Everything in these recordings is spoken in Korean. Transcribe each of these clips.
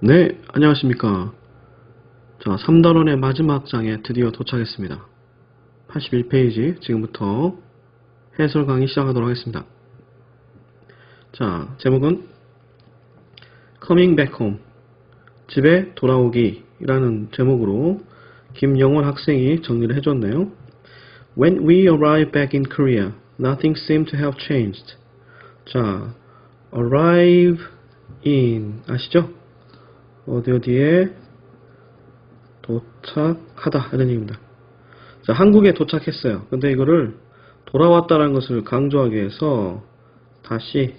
네, 안녕하십니까. 자, 3단원의 마지막 장에 드디어 도착했습니다. 81페이지, 지금부터 해설 강의 시작하도록 하겠습니다. 자, 제목은 Coming Back Home, 집에 돌아오기 라는 제목으로 김영원 학생이 정리를 해줬네요. When we arrived back in Korea, nothing seemed to have changed. 자, arrive in, 아시죠? 어디에 도착하다 이런 얘기입니다. 자, 한국에 도착했어요. 근데 이거를 돌아왔다는 것을 강조하기 위해서 다시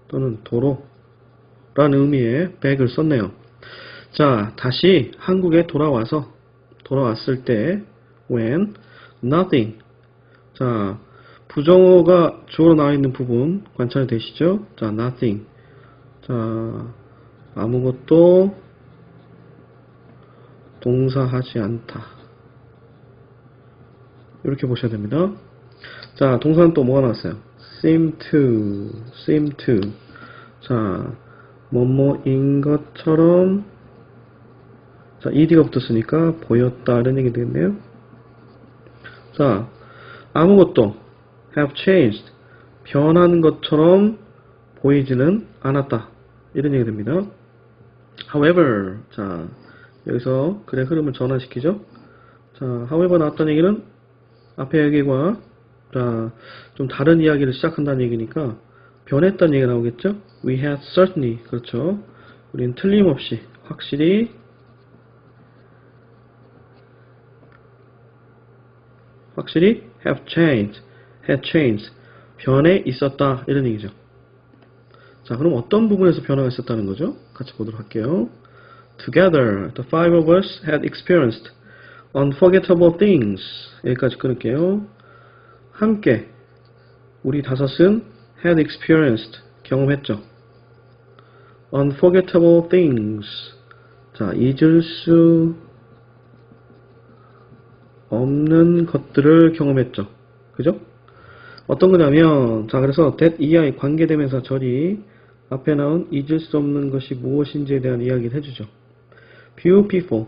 또는 도로라는 의미의 back을 썼네요. 자, 다시 한국에 돌아왔을 때 when nothing. 자, 부정어가 주어로 나와 있는 부분 관찰이 되시죠? 자, nothing. 자, 아무것도 동사하지 않다. 이렇게 보셔야 됩니다. 자, 동사는 또 뭐가 나왔어요? seem to. 자, 뭐뭐인 것처럼. 자, ed가 붙었으니까 보였다. 이런 얘기 되겠네요. 자, 아무것도 have changed. 변한 것처럼 보이지는 않았다. 이런 얘기 됩니다. However, 자, 여기서 글의 흐름을 전환시키죠. 자, however 나왔다는 얘기는 앞에 얘기와 자, 좀 다른 이야기를 시작한다는 얘기니까 변했다는 얘기가 나오겠죠. We had certainly, 그렇죠. 우리는 틀림없이, 확실히 have changed, 변해 있었다. 이런 얘기죠. 자, 그럼 어떤 부분에서 변화가 있었다는 거죠? 같이 보도록 할게요. Together, the five of us had experienced unforgettable things. 여기까지 끊을게요. 함께 우리 다섯은 had experienced, 경험했죠. Unforgettable things. 자, 잊을 수 없는 것들을 경험했죠. 그죠? 어떤 거냐면, 자, 그래서 that 이하의 관계대명사 절이 앞에 나온 잊을 수 없는 것이 무엇인지에 대한 이야기를 해주죠. Few people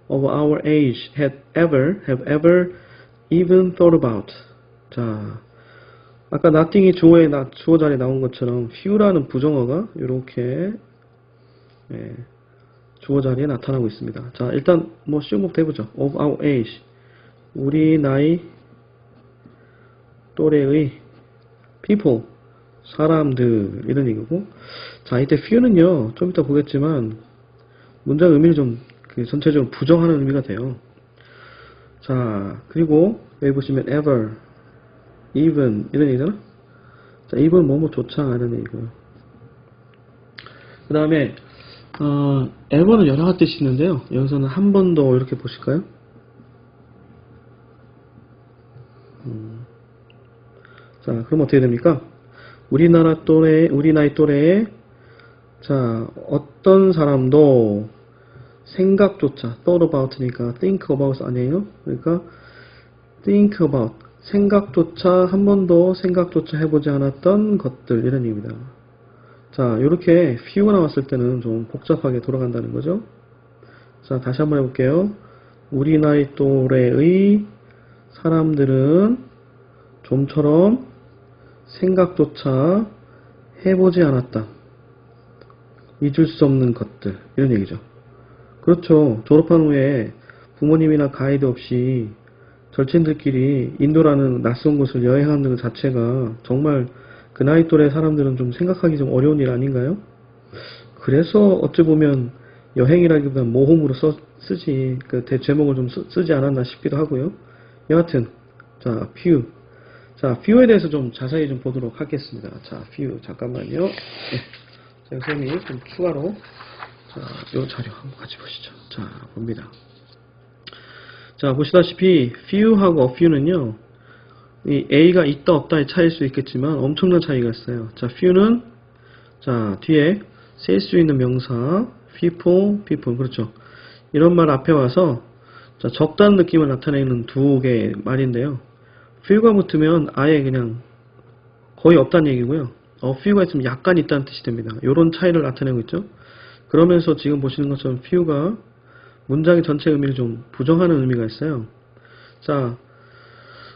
of our age have ever even thought about. 자, 아까 nothing이 주어 자리에 나온 것처럼 few라는 부정어가 이렇게 주어 자리에 나타나고 있습니다. 자, 일단 뭐 쉬운 것부터 해보죠. of our age, 우리 나이 또래의 people, 사람들 이런 얘기고. 자, 이때 few는요 좀 이따 보겠지만 문장 의미를 좀 전체적으로 부정하는 의미가 돼요. 자, 그리고 여기 보시면 ever, even 이런 얘기잖아. 자, even 뭐뭐조차 이런 얘기고요. 그 다음에 ever는 여러 가지 뜻이 있는데요. 여기서는 한 번 더 이렇게 보실까요? 자, 그럼 어떻게 됩니까? 우리 나이 또래에 자, 어떤 사람도 생각조차 thought about니까 think about 아니에요? 그러니까 think about, 생각조차 한 번도 생각조차 해보지 않았던 것들 이런 의미입니다. 자, 이렇게 few가 나왔을 때는 좀 복잡하게 돌아간다는 거죠. 자, 다시 한번 해볼게요. 우리 나이 또래의 사람들은 좀처럼 생각조차 해보지 않았다. 잊을 수 없는 것들 이런 얘기죠. 그렇죠. 졸업한 후에 부모님이나 가이드 없이 절친들끼리 인도라는 낯선 곳을 여행하는 것 자체가 정말 그 나이 또래 사람들은 좀 생각하기 좀 어려운 일 아닌가요? 그래서 어찌 보면 여행이라기보다는 모험으로 쓰지 그 제목을 좀 쓰지 않았나 싶기도 하고요. 여하튼 자, few. 자, few에 대해서 좀 자세히 좀 보도록 하겠습니다. 자, few 잠깐만요. 네. 제가 선생님이 좀 추가로 자, 요 자료 한번 같이 보시죠. 자, 봅니다. 자, 보시다시피 few하고 a few는요, 이 A가 있다 없다의 차이일 수 있겠지만 엄청난 차이가 있어요. 자, few는 자, 뒤에 셀 수 있는 명사 people, 그렇죠. 이런 말 앞에 와서 자, 적다는 느낌을 나타내는 두 개의 말인데요. few가 붙으면 아예 그냥 거의 없다는 얘기고요. few가 있으면 약간 있다는 뜻이 됩니다. 이런 차이를 나타내고 있죠. 그러면서 지금 보시는 것처럼 few가 문장의 전체 의미를 좀 부정하는 의미가 있어요. 자,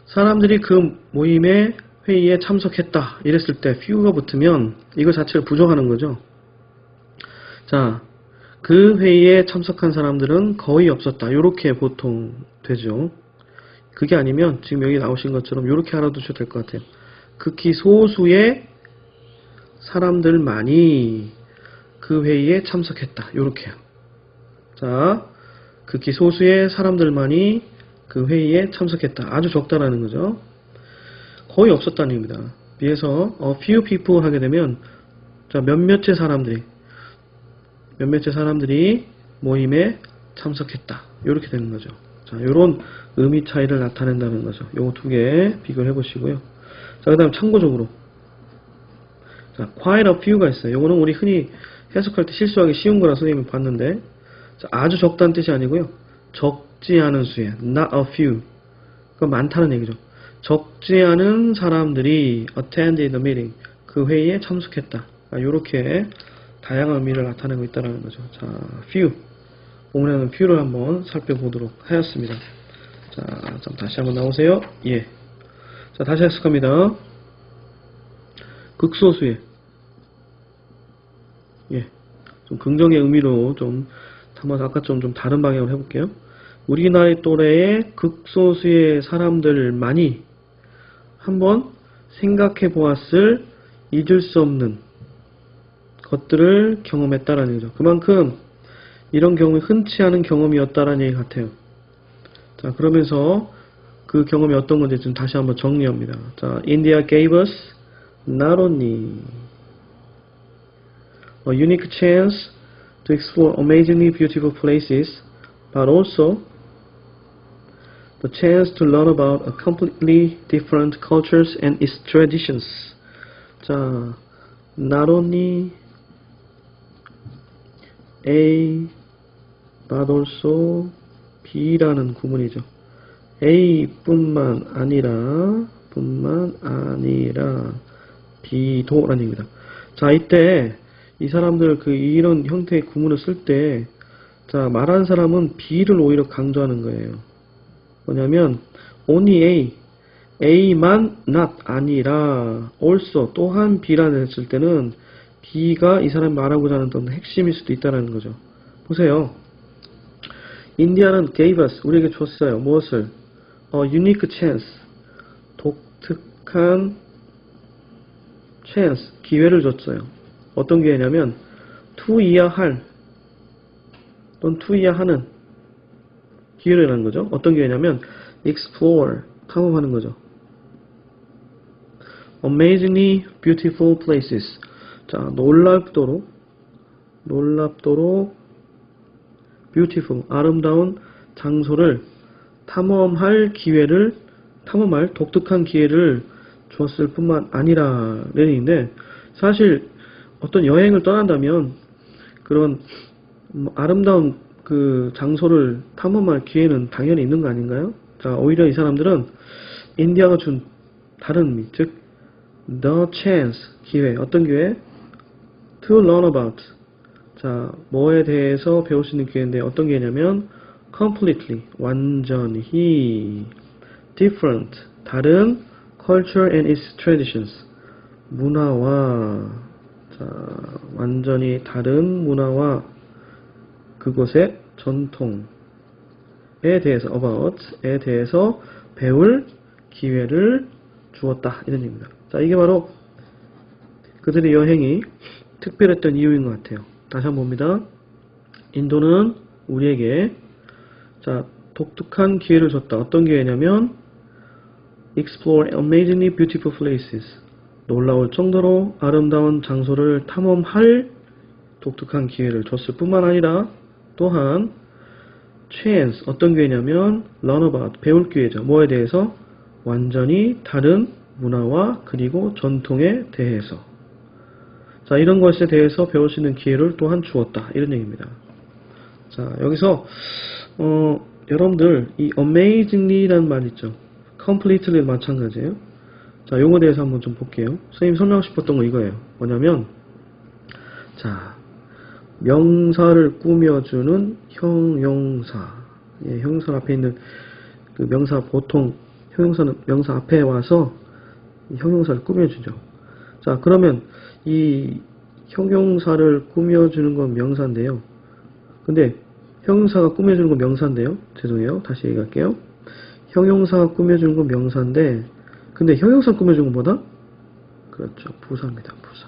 사람들이 그 모임에 회의에 참석했다 이랬을 때 few가 붙으면 이거 자체를 부정하는 거죠. 자, 그 회의에 참석한 사람들은 거의 없었다. 이렇게 보통 되죠. 그게 아니면 지금 여기 나오신 것처럼 이렇게 알아두셔도 될 것 같아요. 극히 소수의 사람들만이 그 회의에 참석했다. 이렇게요. 자, 극히 소수의 사람들만이 그 회의에 참석했다. 아주 적다라는 거죠. 거의 없었다는 얘기입니다. 비해서 a few people 하게 되면 자, 몇몇의 사람들이 모임에 참석했다. 이렇게 되는 거죠. 자, 요런 의미 차이를 나타낸다는 거죠. 요거 두 개 비교를 해보시고요. 자, 그 다음 참고적으로. 자, quite a few가 있어요. 요거는 우리 흔히 해석할 때 실수하기 쉬운 거라 선생님이 봤는데, 자, 아주 적다는 뜻이 아니고요. 적지 않은 수에, not a few. 그건 많다는 얘기죠. 적지 않은 사람들이 attended the meeting. 그 회의에 참석했다. 요렇게 다양한 의미를 나타내고 있다는 거죠. 자, few. 본문에는 few를 한번 살펴보도록 하였습니다. 자, 좀 다시 한번 나오세요. 예. 자, 다시 해석합니다. 극소수의. 예. 좀 긍정의 의미로 좀, 한번 아까 좀 다른 방향으로 해볼게요. 우리나라의 또래의 극소수의 사람들만이 한번 생각해 보았을 잊을 수 없는 것들을 경험했다라는 거죠. 그만큼 이런 경험이 흔치 않은 경험이었다라는 얘기 같아요. 자, 그러면서 그 경험이 어떤 건지 좀 다시 한번 정리합니다. 자, India gave us not only a unique chance to explore amazingly beautiful places, but also the chance to learn about a completely different cultures and its traditions. 자, not only A, but also B라는 구문이죠. A뿐만 아니라 B도라는 얘기입니다. 자, 이때 이 사람들 이런 형태의 구문을 쓸 때, 자, 말하는 사람은 B를 오히려 강조하는 거예요. 뭐냐면 only A만 not 아니라 also 또한 B라는 했을 때는 B가 이 사람이 말하고자 하는 어떤 핵심일 수도 있다는 거죠. 보세요. 인디아는 gave us 우리에게 줬어요. 무엇을? unique chance 독특한 chance 기회를 줬어요. 어떤 기회냐면 투이야 할 또는 투이야 하는 기회라는 거죠. 어떤 기회냐면 explore 탐험하는 거죠. amazingly beautiful places 자, 놀랍도록 beautiful 아름다운 장소를 탐험할 독특한 기회를 주었을 뿐만 아니라 라는 얘기인데, 사실 어떤 여행을 떠난다면 그런 아름다운 그 장소를 탐험할 기회는 당연히 있는 거 아닌가요? 자, 오히려 이 사람들은 인디아가 준 다른 의미, 즉 the chance 기회, 어떤 기회? to learn about 자, 뭐에 대해서 배울 수 있는 기회인데 어떤 기회냐면 completely 완전히 different 다른 culture and its traditions 문화와 자, 완전히 다른 문화와 그곳의 전통에 대해서 about에 대해서 배울 기회를 주었다 이런 얘기입니다. 자, 이게 바로 그들의 여행이 특별했던 이유인 것 같아요. 다시 한번 봅니다. 인도는 우리에게 자, 독특한 기회를 줬다. 어떤 기회냐면 explore amazingly beautiful places 놀라울 정도로 아름다운 장소를 탐험할 독특한 기회를 줬을 뿐만 아니라 또한 chance 어떤 기회냐면 learn about 배울 기회죠. 뭐에 대해서? 완전히 다른 문화와 그리고 전통에 대해서 자, 이런 것에 대해서 배울 수 있는 기회를 또한 주었다. 이런 얘기입니다. 자, 여기서 여러분들 이 amazingly라는 말 있죠. completely 마찬가지예요. 자, 요거에 대해서 한번 좀 볼게요. 선생님이 설명하고 싶었던 거 이거예요. 뭐냐면 자, 명사를 꾸며주는 형용사. 예, 형용사 앞에 있는 그 명사 보통 형용사는 명사 앞에 와서 형용사를 꾸며주죠. 자, 그러면 이 형용사를 꾸며주는 건 명사인데요. 근데 형용사가 꾸며주는 건 명사인데요. 죄송해요. 다시 얘기할게요. 형용사가 꾸며주는 건 명사인데 근데 형용사 꾸며주는 건 뭐다? 그렇죠. 부사입니다. 부사.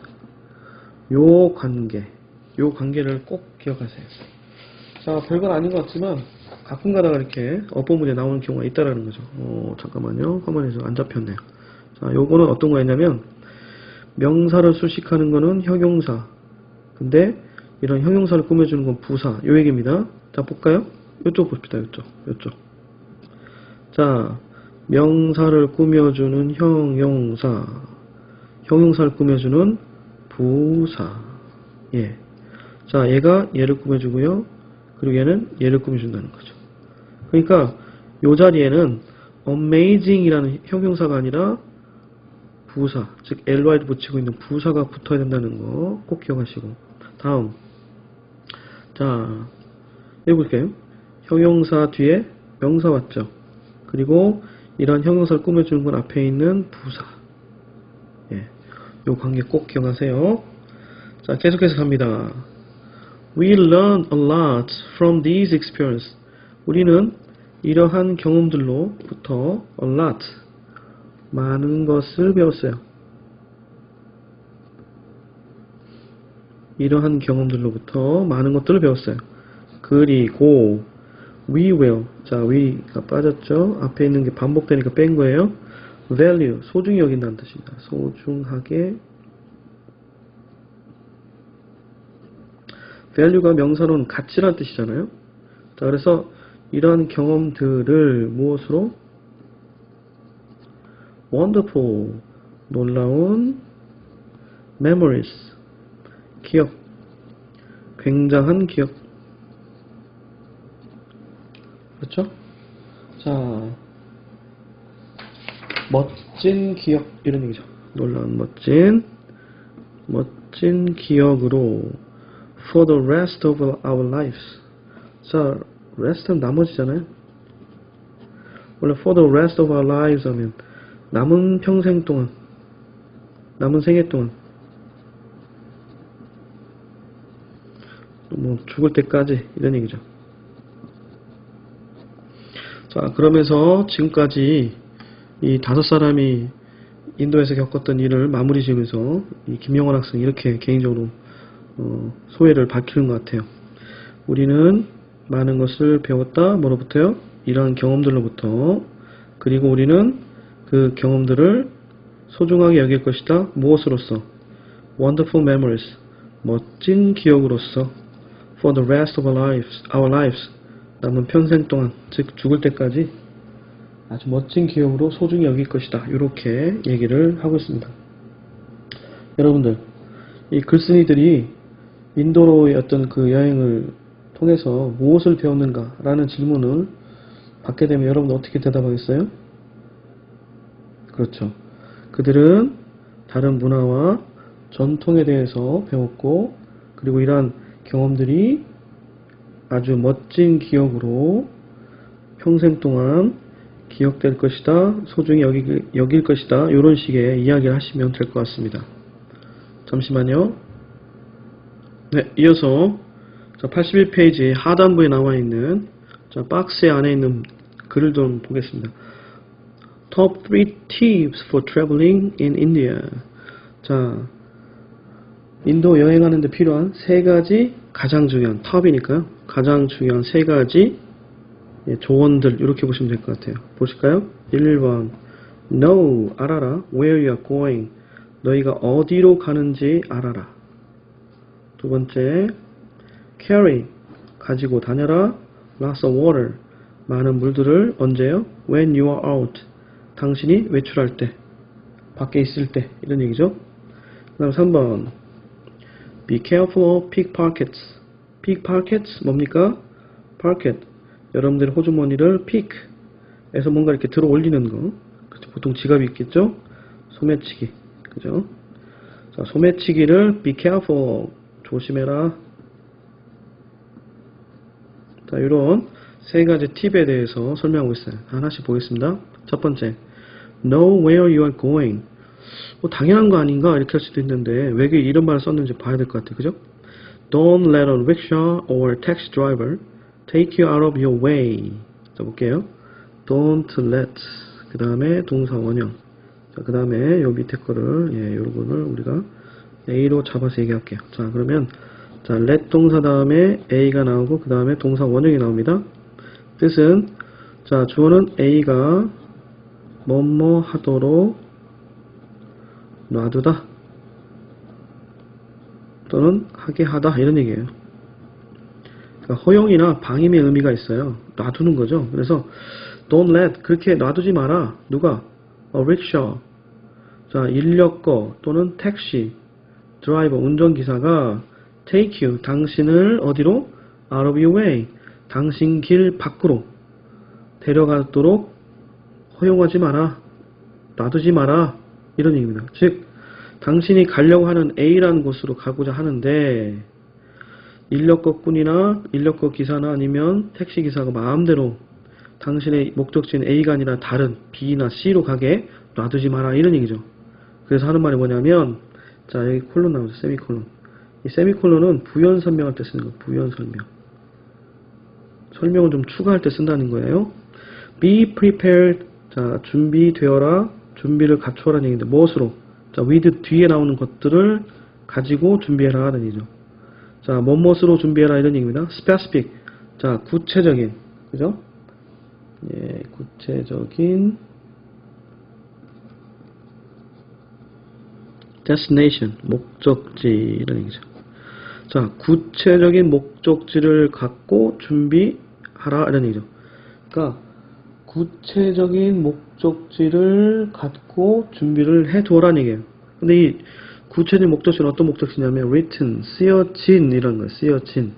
요 관계를 꼭 기억하세요. 자, 별건 아닌 것 같지만 가끔 가다가 이렇게 어법문에 나오는 경우가 있다라는 거죠. 잠깐만요. 화면에서 안 잡혔네요. 자, 요거는 어떤 거였냐면 명사를 수식하는 거는 형용사. 근데 이런 형용사를 꾸며주는 건 부사. 요 얘기입니다. 자, 볼까요? 요쪽 봅시다. 요쪽. 자, 명사를 꾸며주는 형용사. 형용사를 꾸며주는 부사. 예. 자, 얘가 얘를 꾸며주고요. 그리고 얘는 얘를 꾸며준다는 거죠. 그러니까 요 자리에는 amazing이라는 형용사가 아니라 부사, 즉 ly를 붙이고 있는 부사가 붙어야 된다는 거 꼭 기억하시고. 다음. 자, 여기 볼게요. 형용사 뒤에 명사 왔죠. 그리고 이런 형용사를 꾸며주는 건 앞에 있는 부사. 예. 요 관계 꼭 기억하세요. 자, 계속해서 갑니다. We learn a lot from these experiences. 우리는 이러한 경험들로부터 a lot, 많은 것을 배웠어요. 이러한 경험들로부터 많은 것들을 배웠어요. 그리고 we will, 자, we가 빠졌죠. 앞에 있는 게 반복되니까 뺀 거예요. value, 소중히 여긴다는 뜻입니다. 소중하게. value가 명사로는 가치라는 뜻이잖아요. 자, 그래서 이러한 경험들을 무엇으로? wonderful, 놀라운 memories, 기억, 굉장한 기억. 그렇죠? 자, 멋진 기억, 이런 얘기죠. 놀라운 멋진 기억으로 for the rest of our lives. 자, rest는 나머지잖아요. 원래 for the rest of our lives 하면 남은 평생 동안, 남은 생애 동안, 뭐 죽을 때까지 이런 얘기죠. 자, 그러면서 지금까지 이 5사람이 인도에서 겪었던 일을 마무리 지으면서 이 김영원 학생이 이렇게 개인적으로 소회를 밝히는 것 같아요. 우리는 많은 것을 배웠다. 뭐로부터요? 이러한 경험들로부터. 그리고 우리는 그 경험들을 소중하게 여길 것이다. 무엇으로서? Wonderful memories, 멋진 기억으로서. For the rest of our lives, 남은 평생 동안, 즉 죽을 때까지 아주 멋진 기억으로 소중히 여길 것이다. 이렇게 얘기를 하고 있습니다. 여러분들, 이 글쓴이들이 인도로의 어떤 그 여행을 통해서 무엇을 배웠는가 라는 질문을 받게 되면 여러분 어떻게 대답하겠어요? 그렇죠. 그들은 다른 문화와 전통에 대해서 배웠고, 그리고 이러한 경험들이 아주 멋진 기억으로 평생 동안 기억될 것이다, 소중히 여길 것이다, 이런 식의 이야기를 하시면 될 것 같습니다. 잠시만요. 네, 이어서 81페이지 하단부에 나와 있는 박스 안에 있는 글을 좀 보겠습니다. Top 3 tips for traveling in India. 자, 인도 여행하는데 필요한 3가지 가장 중요한, 톱이니까요. 가장 중요한 3가지 조언들, 이렇게 보시면 될 것 같아요. 보실까요? 1번, know, 알아라. where you are going, 너희가 어디로 가는지 알아라. 2번째, carry, 가지고 다녀라. lots of water, 많은 물들을. 언제요? when you are out, 당신이 외출할 때, 밖에 있을 때, 이런 얘기죠. 그 다음 3번, be careful of pickpockets. pickpockets 뭡니까? pocket, 여러분들의 호주머니를 pick에서 뭔가 이렇게 들어 올리는 거. 그렇죠? 보통 지갑이 있겠죠? 소매치기, 그죠? 자, 소매치기를 be careful, 조심해라. 자, 이런 세 가지 팁에 대해서 설명하고 있어요. 하나씩 보겠습니다. 첫 번째, know where you are going. 뭐 당연한 거 아닌가 이렇게 할 수도 있는데 왜 이런 말을 썼는지 봐야 될 것 같아요. 그죠? Don't let a rickshaw or taxi driver take you out of your way. 자, 볼게요. Don't let. 그 다음에 동사 원형. 자, 그 다음에 요 밑에 거를, 예, 요거를 우리가 A로 잡아서 얘기할게요. 자, 그러면, 자, let 동사 다음에 A가 나오고, 그 다음에 동사 원형이 나옵니다. 뜻은, 자, 주어는 A가 뭐뭐 하도록 놔두다. 또는 하게 하다. 이런 얘기예요. 그러니까 허용이나 방임의 의미가 있어요. 놔두는 거죠. 그래서 don't let 그렇게 놔두지 마라. 누가? a rickshaw. 자, 인력거 또는 택시 드라이버 운전기사가 take you 당신을 어디로? out of your way. 당신 길 밖으로 데려가도록 허용하지 마라. 놔두지 마라. 이런 얘기입니다. 즉 당신이 가려고 하는 A라는 곳으로 가고자 하는데 인력거꾼이나 인력거 기사나 아니면 택시기사가 마음대로 당신의 목적지인 A가 아니라 다른 B나 C로 가게 놔두지 마라 이런 얘기죠. 그래서 하는 말이 뭐냐면 자 여기 콜론 나오죠. 세미콜론. 이 세미콜론은 부연 설명할 때 쓰는 거예요. 부연 설명. 설명을 좀 추가할 때 쓴다는 거예요. Be prepared. 자 준비되어라. 준비를 갖추어라는 얘기인데 무엇으로? 자 with 뒤에 나오는 것들을 가지고 준비해라 하는 얘기죠. 자 무엇으로 준비해라 이런 얘기입니다. specific. 자 구체적인. 그죠? 예, 구체적인 destination, 목적지 이런 얘기죠. 자, 구체적인 목적지를 갖고 준비하라 이런 얘기죠. 그러니까 구체적인 목적지를 갖고 준비를 해두라는 얘기예요. 근데 이 구체적인 목적지는 어떤 목적지냐면 written, 쓰여진 이런 거예요. 쓰여진.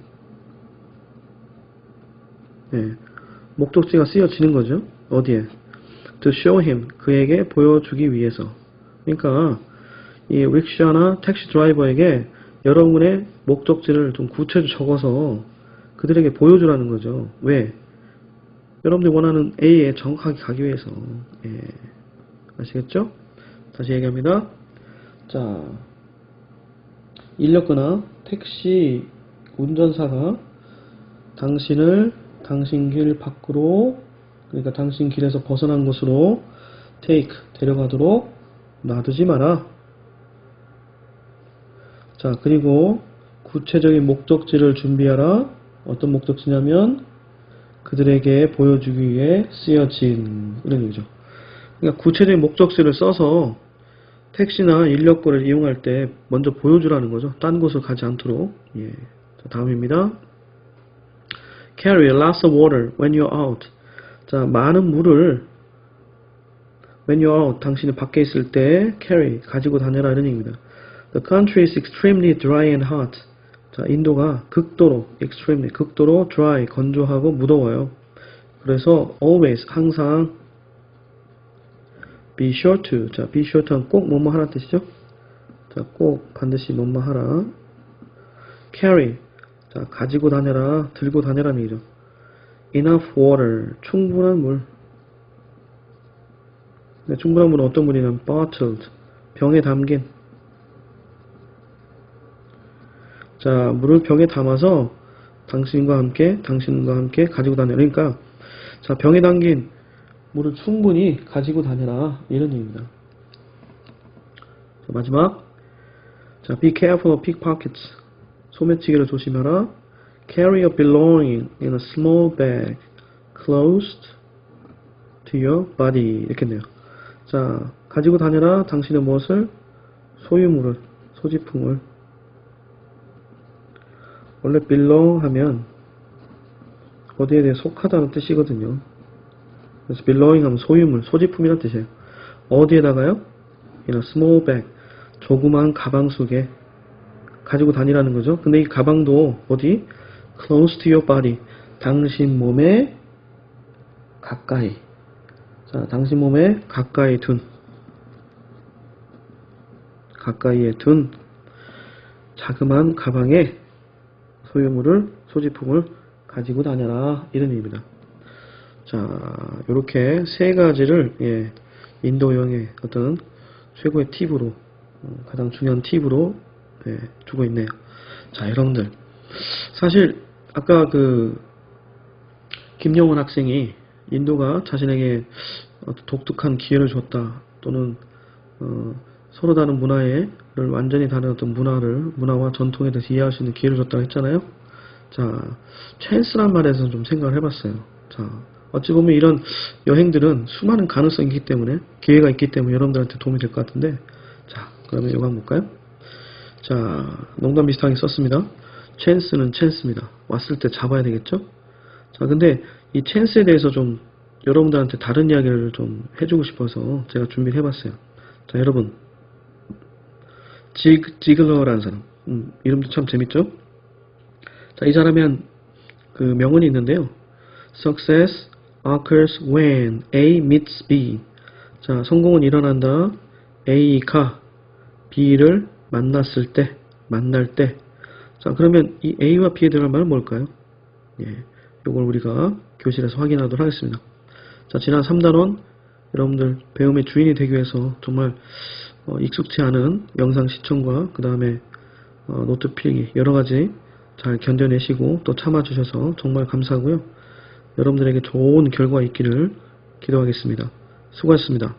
예. 목적지가 쓰여지는 거죠. 어디에? To show him. 그에게 보여주기 위해서. 그러니까 이 릭샤나 택시 드라이버에게 여러분의 목적지를 좀 구체적으로 적어서 그들에게 보여주라는 거죠. 왜? 여러분들이 원하는 A에 정확하게 가기 위해서. 예. 아시겠죠? 다시 얘기합니다. 자, 인력거나 택시 운전사가 당신 길 밖으로, 그러니까 당신 길에서 벗어난 곳으로 take, 데려가도록 놔두지 마라. 자, 그리고 구체적인 목적지를 준비하라. 어떤 목적지냐면 그들에게 보여주기 위해 쓰여진 이런 얘기죠. 그러니까 구체적인 목적지를 써서 택시나 인력거를 이용할 때 먼저 보여주라는 거죠. 딴 곳을 가지 않도록. 예. 자, 다음입니다. Carry lots of water when you're out. 자, 많은 물을 when you're out, 당신이 밖에 있을 때 carry, 가지고 다녀라 이런 얘기입니다. The country is extremely dry and hot. 자, 인도가 극도로, extremely, 극도로 dry, 건조하고 무더워요. 그래서 always, 항상 be sure to. 자, be sure to는 꼭 뭐뭐 하라 뜻이죠? 자, 꼭 반드시 뭐뭐 하라. carry. 자, 가지고 다녀라, 들고 다녀라는 얘기죠. enough water, 충분한 물. 충분한 물은 어떤 물이냐면 bottled, 병에 담긴. 자, 물을 병에 담아서 당신과 함께 가지고 다녀. 그러니까, 자, 병에 담긴 물을 충분히 가지고 다녀라. 이런 얘기입니다. 자, 마지막. 자, be careful of pickpockets. 소매치기를 조심하라. Carry your belonging in a small bag closed to your body. 이렇게 했네요. 자, 가지고 다녀라. 당신의 무엇을? 소유물을, 소지품을. 원래 belong 하면 어디에 대해 속하다는 뜻이거든요. 그래서 belonging 하면 소유물, 소지품이라는 뜻이에요. 어디에다가요? In a small bag. 조그만 가방 속에 가지고 다니라는 거죠. 근데 이 가방도 어디? Close to your body. 당신 몸에 가까이. 자, 당신 몸에 가까이에 둔 자그마한 가방에 소유물을, 소지품을 가지고 다녀라 이런 의미입니다. 자, 이렇게 세 가지를 인도여행의 어떤 최고의 팁으로 가장 중요한 팁으로 두고 있네요. 자, 여러분들 사실 아까 그 김영원 학생이 인도가 자신에게 독특한 기회를 줬다 또는 서로 다른 문화를 완전히 다른 어떤 문화와 전통에 대해서 이해할 수 있는 기회를 줬다고 했잖아요. 자, 찬스란 말에서 좀 생각을 해봤어요. 자, 어찌 보면 이런 여행들은 수많은 가능성이 있기 때문에 기회가 있기 때문에 여러분들한테 도움이 될 것 같은데, 자, 그러면 이거 한번 볼까요? 자, 농담 비슷하게 썼습니다. 찬스는 찬스입니다. 왔을 때 잡아야 되겠죠? 자, 근데 이 찬스에 대해서 좀 여러분들한테 다른 이야기를 좀 해주고 싶어서 제가 준비를 해봤어요. 자, 여러분, 지글러라는 사람, 이름도 참 재밌죠? 자, 이 사람이 한 그 명언이 있는데요. Success occurs when A meets B. 자, 성공은 일어난다. A가 B를 만날 때. 자, 그러면 이 A와 B에 들어갈 말은 뭘까요? 예, 요걸 우리가 교실에서 확인하도록 하겠습니다. 자, 지난 3단원 여러분들 배움의 주인이 되기 위해서 정말 익숙치 않은 영상 시청과 그 다음에 노트 필기 여러가지 잘 견뎌내시고 또 참아주셔서 정말 감사하고요. 여러분들에게 좋은 결과 있기를 기도하겠습니다. 수고하셨습니다.